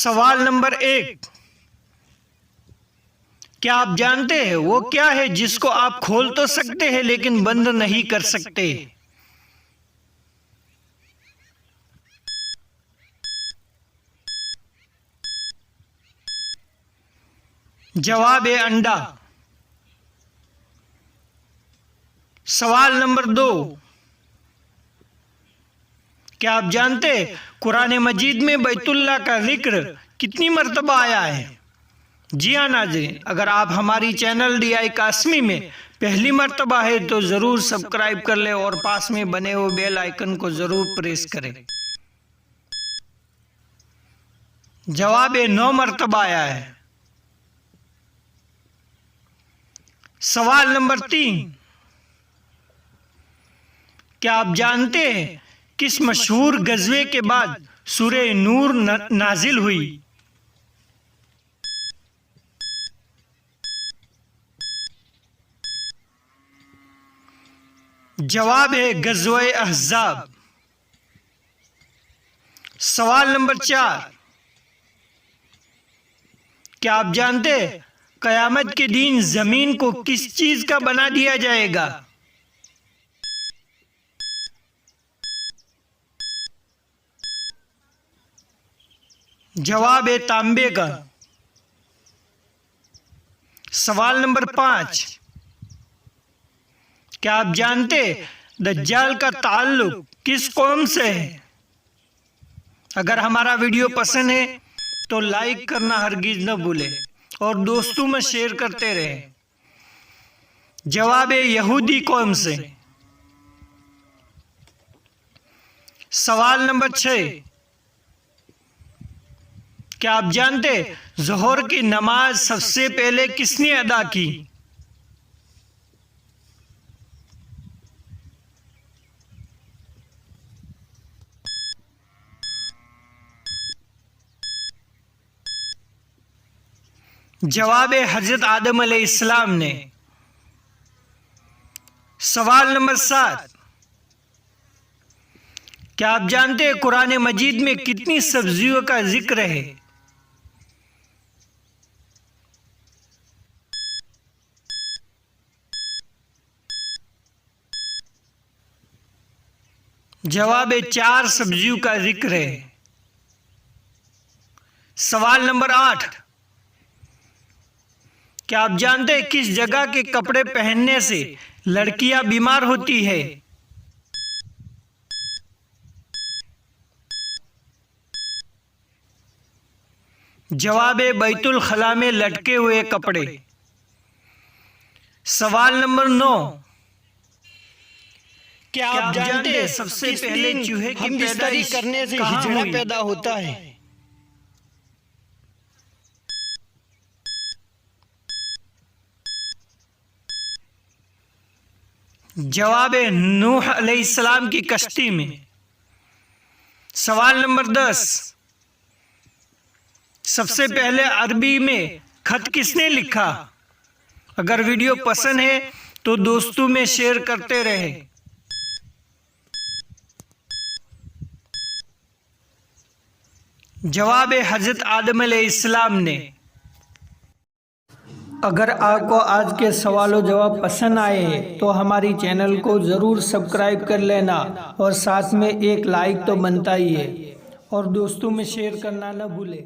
सवाल नंबर 1, क्या आप जानते हैं वो क्या है जिसको आप खोल तो सकते हैं लेकिन बंद नहीं कर सकते? जवाब है अंडा। सवाल नंबर 2, क्या आप जानते हैं कुरान मजीद में बैतुल्लाह का जिक्र कितनी मर्तबा आया है? जी हाँ नाज़रीन, अगर आप हमारी चैनल DI कासमी में पहली मर्तबा है तो ज़रूर सब्सक्राइब कर ले और पास में बने हुए बेल आइकन को ज़रूर प्रेस करें। जवाब है 9 मर्तबा आया है। सवाल नंबर 3, क्या आप जानते हैं किस मशहूर गज़वे के बाद सूरह नूर नाजिल हुई? जवाब है गज़वे अहज़ाब। सवाल नंबर 4, क्या आप जानते हैं क़यामत के दिन जमीन को किस चीज का बना दिया जाएगा? जवाब है तांबे का। सवाल नंबर 5, क्या आप जानते दज्जाल का ताल्लुक किस कौम से है? अगर हमारा वीडियो पसंद है तो लाइक करना हरगिज न भूलें और दोस्तों में शेयर करते रहें। जवाब है यहूदी कौम से। सवाल नंबर 6, क्या आप जानते ज़ोहर की नमाज सबसे पहले किसने अदा की? जवाब है हजरत आदम अलैहिस्सलाम ने। सवाल नंबर 7, क्या आप जानते हैं कुरान मजीद में कितनी सब्जियों का जिक्र है? जवाब है 4 सब्जियों का जिक्र है। सवाल नंबर 8, क्या आप जानते हैं किस जगह के कपड़े पहनने से लड़कियां बीमार होती है? जवाब है बैतुल खला में लटके हुए कपड़े। सवाल नंबर 9, क्या आप जानते हैं सबसे पहले चूहे की पैदाइश करने से हिजड़ा पैदा होता है? जवाब है नूह अलैहिस्सलाम की कश्ती में। सवाल नंबर 10, सबसे पहले अरबी में खत किसने लिखा? अगर वीडियो पसंद है तो दोस्तों में शेयर करते रहें। जवाब है हजरत आदम अलैहिस्सलाम ने। अगर आपको आज के सवालों जवाब पसंद आए तो हमारी चैनल को ज़रूर सब्सक्राइब कर लेना और साथ में एक लाइक तो बनता ही है और दोस्तों में शेयर करना न भूलें।